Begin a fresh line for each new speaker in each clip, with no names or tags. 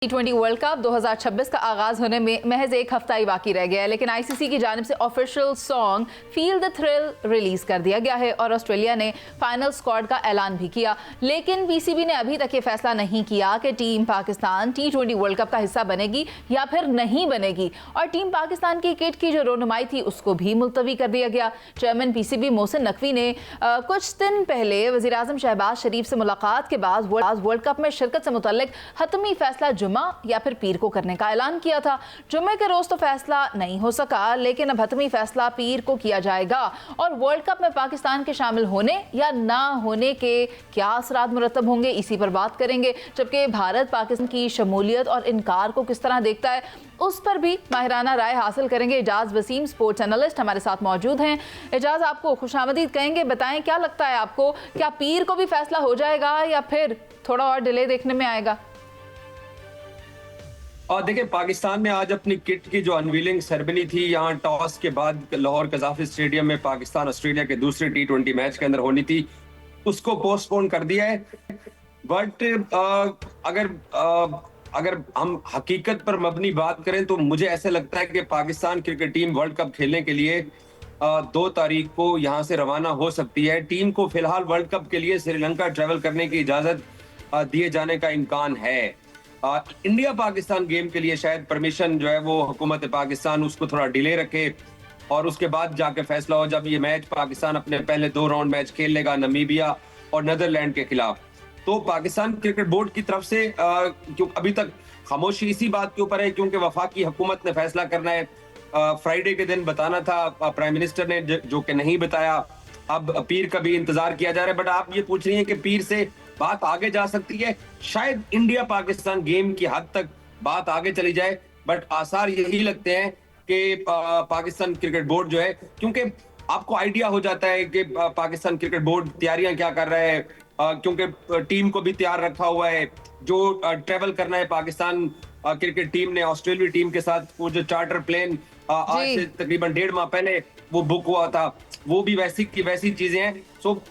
T20 world cup 2026 का आगाज होने में महज एक हफ्ता ही बाकी रह गया है, लेकिन आईसीसी की जानिब से official song feel the thrill release कर दिया गया है और ऑस्ट्रेलिया ने फाइनल स्क्वाड का ऐलान भी किया। लेकिन पीसीबी ने अभी तक ये फैसला नहीं किया कि team Pakistan T20 world cup का हिस्सा बनेगी या फिर नहीं बनेगी, और टीम पाकिस्तान की किट की जो रोनुमाई थी उसको भी मुलतवी कर दिया गया। चेयरमैन पीसीबी मोहसिन नकवी ने कुछ दिन पहले वज़ीर आज़म शहबाज शरीफ से मुलाकात के बाद वर्ल्ड कप में शिरकत से मुतल्लिक हतमी फैसला जुम्मा या फिर पीर को करने का ऐलान किया था। जुम्मे के रोज तो फैसला नहीं हो सका, लेकिन अब हतमी फैसला पीर को किया जाएगा और वर्ल्ड कप में पाकिस्तान के शामिल होने या ना होने के क्या असरात मुरतब होंगे, इसी पर बात करेंगे। जबकि भारत पाकिस्तान की शमूलियत और इनकार को किस तरह देखता है, उस पर भी माहिराना राय हासिल करेंगे। एजाज वसीम स्पोर्ट्स एनालिस्ट हमारे साथ मौजूद हैं। एजाज, आपको खुशामदीद कहेंगे, बताएं क्या लगता है आपको, क्या पीर को भी फैसला हो जाएगा या फिर थोड़ा और डिले देखने में आएगा?
और देखिए, पाकिस्तान ने आज अपनी किट की जो अनवीलिंग सेरेमनी थी यहाँ टॉस के बाद लाहौर कज़ाफी स्टेडियम में पाकिस्तान ऑस्ट्रेलिया के दूसरे T20 मैच के अंदर होनी थी, उसको पोस्टपोन कर दिया है। बट अगर हम हकीकत पर मबनी बात करें तो मुझे ऐसे लगता है कि Pakistan cricket team world cup खेलने के लिए 2 तारीख को यहाँ से रवाना हो सकती है। टीम को फिलहाल वर्ल्ड कप के लिए श्रीलंका ट्रेवल करने की इजाजत दिए जाने का इम्कान है। इंडिया पाकिस्तान गेम के लिए शायद परमिशन जो है वो हुकूमत पाकिस्तान उसको थोड़ा डिले रखे और उसके बाद जाके फैसला हो, जब ये मैच पाकिस्तान अपने पहले 2 राउंड मैच खेल लेगा नामीबिया और नीदरलैंड के खिलाफ। तो पाकिस्तान क्रिकेट बोर्ड की तरफ से क्यों अभी तक खामोशी इसी बात के ऊपर है, क्योंकि वफाकी हुकूमत ने फैसला करना है। फ्राइडे के दिन बताना था प्राइम मिनिस्टर ने, जो कि नहीं बताया। अब पीर का भी इंतजार किया जा रहा है। बट आप ये पूछ रही हैं कि पीर से बात आगे जा सकती है, शायद इंडिया पाकिस्तान गेम की हद तक बात आगे चली जाए, बट आसार यही लगते हैं कि पाकिस्तान क्रिकेट बोर्ड जो है, क्योंकि आपको आइडिया हो जाता है कि पाकिस्तान क्रिकेट बोर्ड तैयारियां क्या कर रहा है, क्योंकि टीम को भी तैयार रखा हुआ है। जो ट्रेवल करना है पाकिस्तान क्रिकेट टीम ने ऑस्ट्रेलिया टीम के साथ, वो जो चार्टर प्लेन आज से तकरीबन 1.5 माह पहले वो बुक हुआ था, वो भी वैसी की वैसी चीजें हैं। सो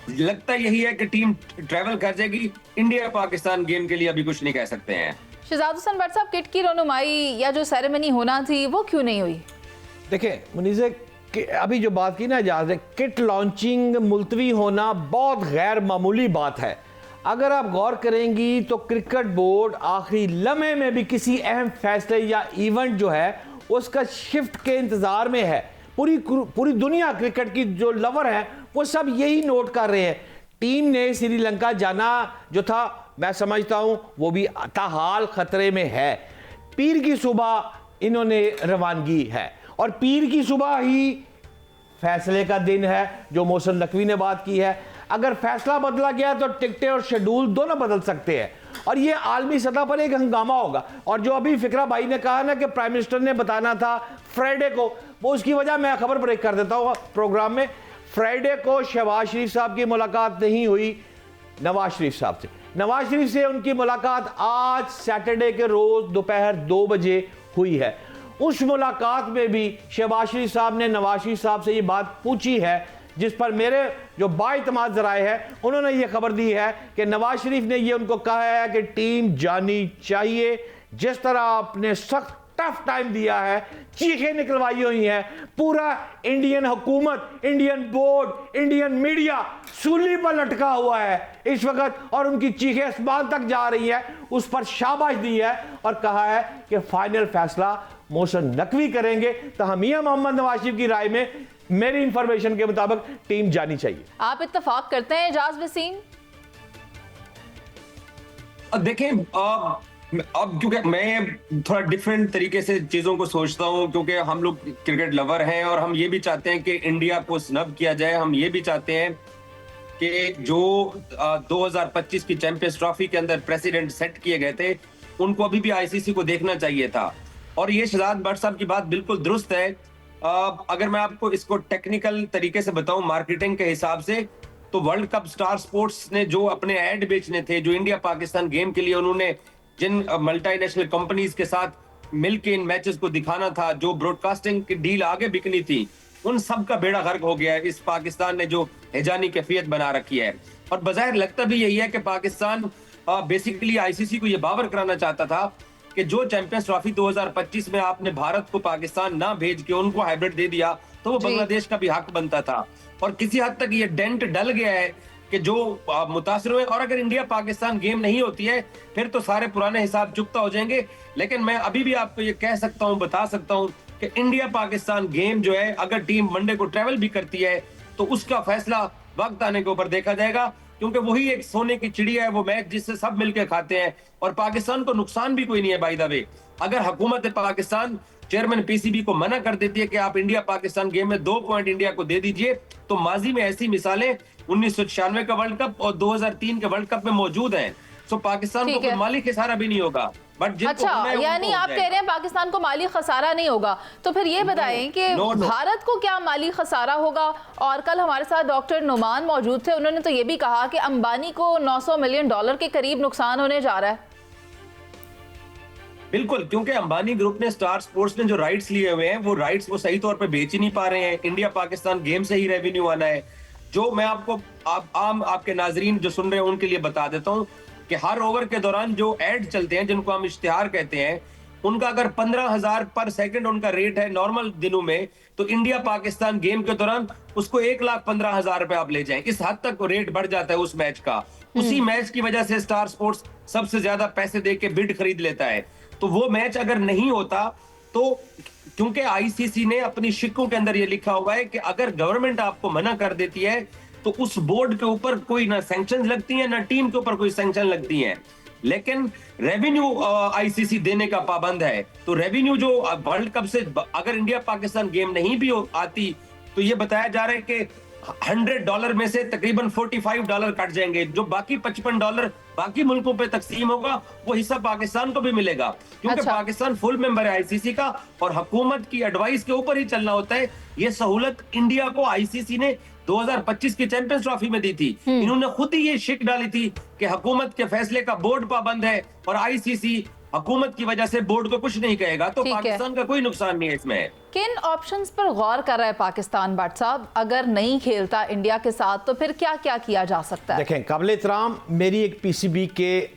लगता यही है कि टीम ट्रेवल कर जाएगी। इंडिया पाकिस्तान गेम के लिए अभी कुछ नहीं कह सकते हैं।
शहजाद हुसैन भट्ट साहब, किट की रोनुमाई या जो सेरेमनी होना थी वो क्यों नहीं हुई?
देखिए मुनीज़े, अभी जो बात की ना इजाज़, किट लॉन्चिंग मुलतवी होना बहुत गैर मामूली बात है। अगर आप गौर करेंगी तो क्रिकेट बोर्ड आखिरी लम्हे में भी किसी अहम फैसले या इवेंट जो है उसका शिफ्ट के इंतज़ार में है। पूरी दुनिया क्रिकेट की जो लवर है वो सब यही नोट कर रहे हैं। टीम ने श्रीलंका जाना जो था, मैं समझता हूं वो भी ताहाल खतरे में है। पीर की सुबह इन्होंने रवानगी है और पीर की सुबह ही फैसले का दिन है, जो मोहसिन नकवी ने बात की है। अगर फैसला बदला गया तो टिकटें और शेड्यूल दोनों बदल सकते हैं और ये आलमी सतह पर एक हंगामा होगा। और जो अभी फिक्रा भाई ने कहा ना कि प्राइम मिनिस्टर ने बताना था फ्राइडे को, वो उसकी वजह मैं खबर ब्रेक कर देता हूँ प्रोग्राम में। फ्राइडे को शहबाज शरीफ साहब की मुलाकात नहीं हुई नवाज शरीफ साहब से। नवाज शरीफ से उनकी मुलाकात आज सैटरडे के रोज दोपहर 2 बजे हुई है। उस मुलाकात में भी शहबाज शरीफ साहब ने नवाज शरीफ साहब से ये बात पूछी है, जिस पर मेरे जो बाइतमाद ज़राए हैं उन्होंने ये खबर दी है कि नवाज शरीफ ने ये उनको कहा है कि टीम जानी चाहिए। जिस तरह आपने सख्त टफ टाइम दिया है, चीखें निकलवाई हुई हैं, पूरा इंडियन हुकूमत, इंडियन बोर्ड, इंडियन मीडिया सूली पर लटका हुआ है इस वक्त और उनकी चीखें आसमान तक जा रही है। उस पर शाबाश दी है और कहा है कि फाइनल फैसला मोहसिन नकवी करेंगे। तो हमिया मोहम्मद नवाज शरीफ की राय में, मेरी इंफॉर्मेशन के मुताबिक, टीम जानी चाहिए।
आप इत्तेफाक करते हैं एजाज वसीम?
देखें, अब क्योंकि मैं थोड़ा डिफरेंट तरीके से चीजों को सोचता हूं, क्योंकि हम लोग क्रिकेट लवर हैं और हम ये भी चाहते हैं कि इंडिया को स्नब किया जाए। हम ये भी चाहते हैं कि जो 2025 की चैंपियंस ट्रॉफी के अंदर प्रेसिडेंट सेट किए गए थे उनको अभी भी आईसीसी को देखना चाहिए था। और ये शहजाद भट्ट साहब की बात बिल्कुल दुरुस्त है। अगर मैं आपको इसको टेक्निकल तरीके से बताऊं, मार्केटिंग के हिसाब से, तो वर्ल्ड कप स्टार स्पोर्ट्स ने जो अपने एड बेचने थे, जो इंडिया पाकिस्तान गेम के लिए उन्होंने जिन मल्टीनेशनल कंपनीज के साथ मिलकर इन मैचेस को दिखाना था, जो ब्रॉडकास्टिंग की डील आगे बिकनी थी, उन सब का बेड़ा गर्क हो गया है इस पाकिस्तान ने जो हिजानी कैफियत बना रखी है। और बजाय लगता भी यही है कि पाकिस्तान बेसिकली आईसीसी को ये बावर कराना चाहता था कि जो चैंपियंस ट्रॉफी 2025 में आपने भारत को पाकिस्तान ना भेज के उनको हाइब्रिड दे दिया, तो वो
जी।
बांग्लादेश का भी हक बनता था। और किसी हद तक ये डेंट डल गया है कि जो मुतासिर हुए, और अगर इंडिया पाकिस्तान गेम नहीं होती है फिर तो सारे पुराने हिसाब चुकता हो जाएंगे। लेकिन मैं अभी भी आपको ये कह सकता हूँ, बता सकता हूँ कि इंडिया पाकिस्तान गेम जो है, अगर टीम वनडे को ट्रेवल भी करती है तो उसका फैसला वक्त आने के ऊपर देखा जाएगा, क्योंकि वही एक सोने की चिड़िया है वो मैच जिससे सब मिलकर खाते हैं और पाकिस्तान को नुकसान भी कोई नहीं है। बाय द वे, अगर हुकूमत पाकिस्तान चेयरमैन पीसीबी को मना कर देती है कि आप इंडिया पाकिस्तान गेम में 2 पॉइंट इंडिया को दे दीजिए, तो माजी में ऐसी मिसालें 1996 का वर्ल्ड कप और 2003 के वर्ल्ड कप में मौजूद हैं। सो पाकिस्तान को
ठीक
कोई
है।
माली खसारा भी नहीं होगा, बट जिनको
अच्छा,
होना है, उनको
यानी
हो
आप कह
जाएगा।
रहे हैं पाकिस्तान को माली खसारा नहीं होगा, तो फिर ये बताएं कि
नो।
भारत को क्या माली खसारा होगा? और कल हमारे साथ डॉक्टर नुमान मौजूद थे, उन्होंने तो ये भी कहा कि अंबानी को $900 मिलियन के करीब नुकसान होने जा रहा है।
बिल्कुल, क्योंकि अंबानी ग्रुप ने स्टार स्पोर्ट्स ने जो राइट्स लिए हुए हैं वो राइट्स वो सही तौर पे बेच ही नहीं पा रहे हैं। इंडिया पाकिस्तान गेम से ही रेवेन्यू आना है। जो मैं आपको आम आपके नाजरीन जो सुन रहे हैं उनके लिए बता देता हूं कि हर ओवर के दौरान जो एड चलते हैं, जिनको हम इश्तिहार कहते हैं, उनका अगर 15,000 पर सेकंड उनका रेट है नॉर्मल दिनों में, तो इंडिया पाकिस्तान गेम के दौरान उसको 1,15,000 रुपए आप ले जाएं, इस हद तक रेट बढ़ जाता है उस मैच का। उसी मैच की वजह से स्टार स्पोर्ट्स सबसे ज्यादा पैसे दे के बिड खरीद लेता है। तो वो मैच अगर नहीं होता तो, क्योंकि आईसीसी ने अपनी शिक्कों के अंदर ये लिखा हुआ है कि अगर गवर्नमेंट आपको मना कर देती है तो उस बोर्ड के ऊपर कोई ना सैंक्शन लगती है, ना टीम के ऊपर कोई सैंक्शन लगती है। लेकिन रेवेन्यू आईसीसी देने का पाबंद है। तो रेवेन्यू जो वर्ल्ड कप से अगर इंडिया पाकिस्तान गेम नहीं भी आती, तो ये बताया जा रहा है कि $100 में से तकरीबन $45 कट जाएंगे। जो बाकी $55 बाकी मुल्कों पे तकसीम होगा, वो हिस्सा पाकिस्तान को भी मिलेगा, क्योंकि
अच्छा।
पाकिस्तान फुल मेंबर है आईसीसी का और हुकूमत की एडवाइस के ऊपर ही चलना होता है। ये सहूलत इंडिया को आईसीसी ने 2025 की चैंपियंस ट्रॉफी में दी थी। इन्होंने खुद ही ये शिक डाली थी कि हुकूमत के फैसले का बोर्ड पाबंद है और आईसीसी हुकूमत की वजह से बोर्ड को कुछ नहीं कहेगा। तो
ठीक है।
पाकिस्तान का कोई नुकसान नहीं है इसमें।
किन ऑप्शंस पर गौर कर रहा है पाकिस्तान भट्ट साहब? अगर नहीं खेलता इंडिया के साथ तो फिर क्या क्या किया जा सकता है?
देखें, काबिल एहतराम मेरी एक पीसीबी के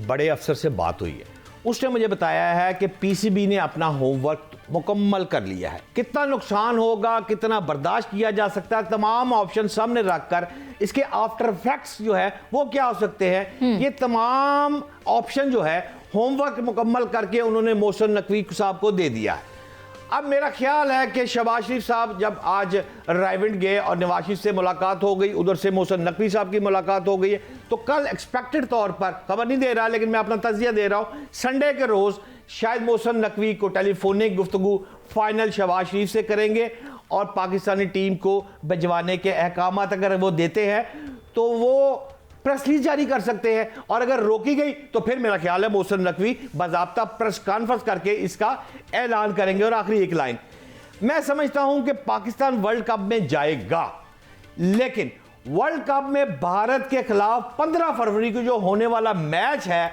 बड़े अफसर से बात हुई है। उसने मुझे बताया है कि पीसीबी ने अपना होमवर्क मुकम्मल कर लिया है। कितना नुकसान होगा, कितना बर्दाश्त किया जा सकता है, तमाम ऑप्शन सामने रखकर इसके आफ्टर इफेक्ट्स जो है वो क्या हो सकते हैं, ये तमाम ऑप्शन जो है होमवर्क मुकम्मल करके उन्होंने मोहसिन नकवी साहब को दे दिया है। अब मेरा ख्याल है कि शहबाज शरीफ साहब जब आज रायविंड गए और नवाज शरीफ से मुलाकात हो गई, उधर से मोहसिन नकवी साहब की मुलाकात हो गई है, तो कल एक्सपेक्टेड तौर पर, खबर नहीं दे रहा लेकिन मैं अपना तजिया दे रहा हूँ, संडे के रोज़ शायद मोहसिन नकवी को टेलीफोनिक गुफ्तगू फाइनल शहबाज शरीफ से करेंगे और पाकिस्तानी टीम को भिजवाने के अहकाम अगर वो देते हैं तो वो प्रेस रिलीज जारी कर सकते हैं, और अगर रोकी गई तो फिर मेरा ख्याल है मोहसिन नकवी बाज़ाब्ता प्रेस कॉन्फ्रेंस करके इसका ऐलान करेंगे। और आखिरी एक लाइन, मैं समझता हूं कि पाकिस्तान वर्ल्ड कप में जाएगा, लेकिन वर्ल्ड कप में भारत के खिलाफ 15 फरवरी को जो होने वाला मैच है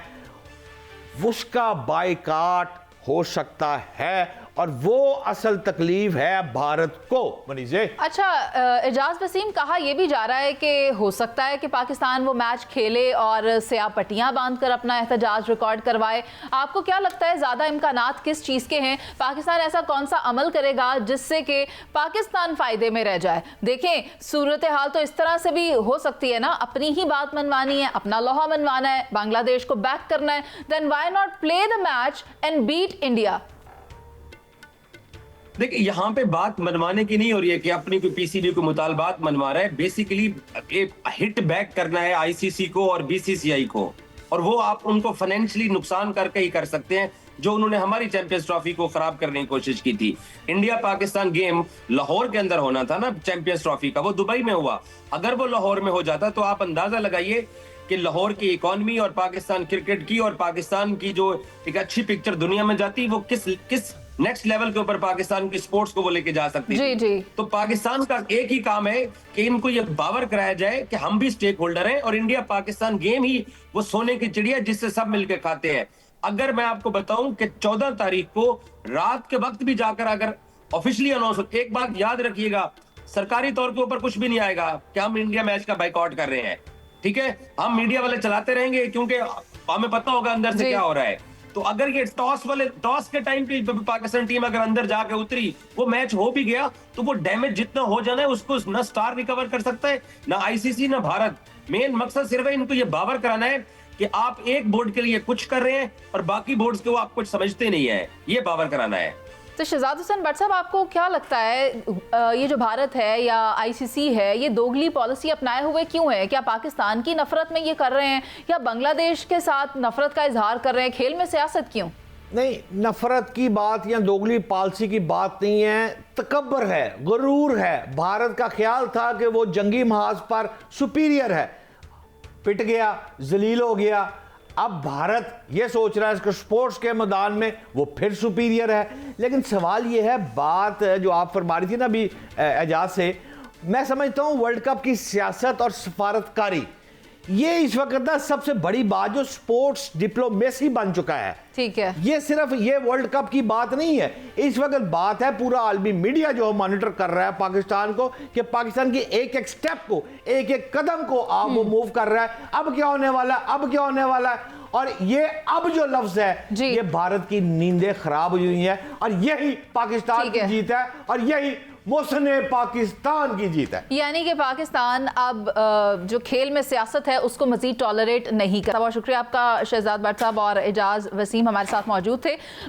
उसका बायकाट हो सकता है, और वो असल तकलीफ है भारत को। मनीजे,
अच्छा, एजाज वसीम, कहा यह भी जा रहा है कि हो सकता है कि पाकिस्तान वो मैच खेले और स्याह बांधकर अपना एहतजाज रिकॉर्ड करवाए। आपको क्या लगता है ज्यादा इम्कानात किस चीज के हैं? पाकिस्तान ऐसा कौन सा अमल करेगा जिससे कि पाकिस्तान फायदे में रह जाए? देखें, सूरत हाल तो इस तरह से भी हो सकती है ना, अपनी ही बात मनवानी है, अपना लोहा मनवाना है, बांग्लादेश को बैक करना है, then why not play the match and beat India?
देखिए, यहाँ पे बात मनवाने की नहीं हो रही है कि अपनी कोई पीसीबी को मुतालबात मनवा रहा है। बेसिकली एक हिट बैक करना है आईसीसी को और बीसीसीआई को, और वो आप उनको फाइनेंशियली नुकसान करके ही कर सकते हैं, जो उन्होंने हमारी चैंपियंस ट्रॉफी को खराब करने की कोशिश की थी। इंडिया पाकिस्तान गेम लाहौर के अंदर होना था ना चैंपियंस ट्रॉफी का, वो दुबई में हुआ। अगर वो लाहौर में हो जाता तो आप अंदाजा लगाइए कि लाहौर की इकोनॉमी और पाकिस्तान क्रिकेट की और पाकिस्तान की जो एक अच्छी पिक्चर दुनिया में जाती, वो किस नेक्स्ट लेवल के ऊपर पाकिस्तान की स्पोर्ट्स को वो लेके जा सकती
जी,
है।
जी।
तो पाकिस्तान का एक ही काम है कि इनको ये बावर कराया जाए कि हम भी स्टेक होल्डर हैं और इंडिया पाकिस्तान गेम ही वो सोने की चिड़िया जिससे सब मिलकर खाते हैं। अगर मैं आपको बताऊं कि 14 तारीख को रात के वक्त भी जाकर अगर ऑफिशियली अनाउंस हो, एक बात याद रखिएगा, सरकारी तौर के ऊपर कुछ भी नहीं आएगा कि हम इंडिया मैच का बाइकआउट कर रहे हैं। ठीक है, हम मीडिया वाले चलाते रहेंगे क्योंकि हमें पता होगा अंदर से
जी।
क्या हो रहा है। तो अगर ये टॉस के टाइम पे पाकिस्तान टीम अगर अंदर जाके उतरी, वो मैच हो भी गया, तो वो डैमेज जितना हो जाना है उसको ना स्टार रिकवर कर सकता है, ना आईसीसी, ना भारत। मेन मकसद सिर्फ है इनको ये बावर कराना है कि आप एक बोर्ड के लिए कुछ कर रहे हैं और बाकी बोर्ड्स के वो आप कुछ समझते नहीं है, ये बावर कराना है।
तो शहजाद हुसैन भट्ट साहब, आपको क्या लगता है ये जो भारत है या आईसीसी है, ये दोगली पॉलिसी अपनाए हुए क्यों है? क्या पाकिस्तान की नफरत में ये कर रहे हैं या बांग्लादेश के साथ नफरत का इजहार कर रहे हैं? खेल में सियासत क्यों?
नहीं, नफरत की बात या दोगली पॉलिसी की बात नहीं है, तकब्बर है, गुरूर है। भारत का ख्याल था कि वो जंगी महाज पर सुपीरियर है, पिट गया, जलील हो गया। अब भारत ये सोच रहा है इसके स्पोर्ट्स के मैदान में वो फिर सुपीरियर है। लेकिन सवाल ये है, बात जो आप फरमा रही थी ना अभी एजाज से, मैं समझता हूँ वर्ल्ड कप की सियासत और सफारतकारी ये इस वक्त ना सबसे बड़ी बात जो स्पोर्ट्स डिप्लोमेसी बन चुका है।
ठीक है,
ये सिर्फ ये वर्ल्ड कप की बात नहीं है, इस वक्त बात है पूरा आलमी मीडिया जो मॉनिटर कर रहा है पाकिस्तान को, कि पाकिस्तान की एक एक स्टेप को, एक एक कदम को आप वो मूव कर रहा है। अब क्या होने वाला है, अब क्या होने वाला है, और ये अब जो लफ्ज है
जी।
ये भारत की नींदें खराब हुई हैं, और यही पाकिस्तान
ठीक
की
है।
जीत है और यही मोहसिन पाकिस्तान की जीत है।
यानी कि पाकिस्तान अब जो खेल में सियासत है उसको मजीद टॉलरेट नहीं करता। बहुत शुक्रिया आपका शहजाद भट्ट साहब, और एजाज वसीम हमारे साथ मौजूद थे।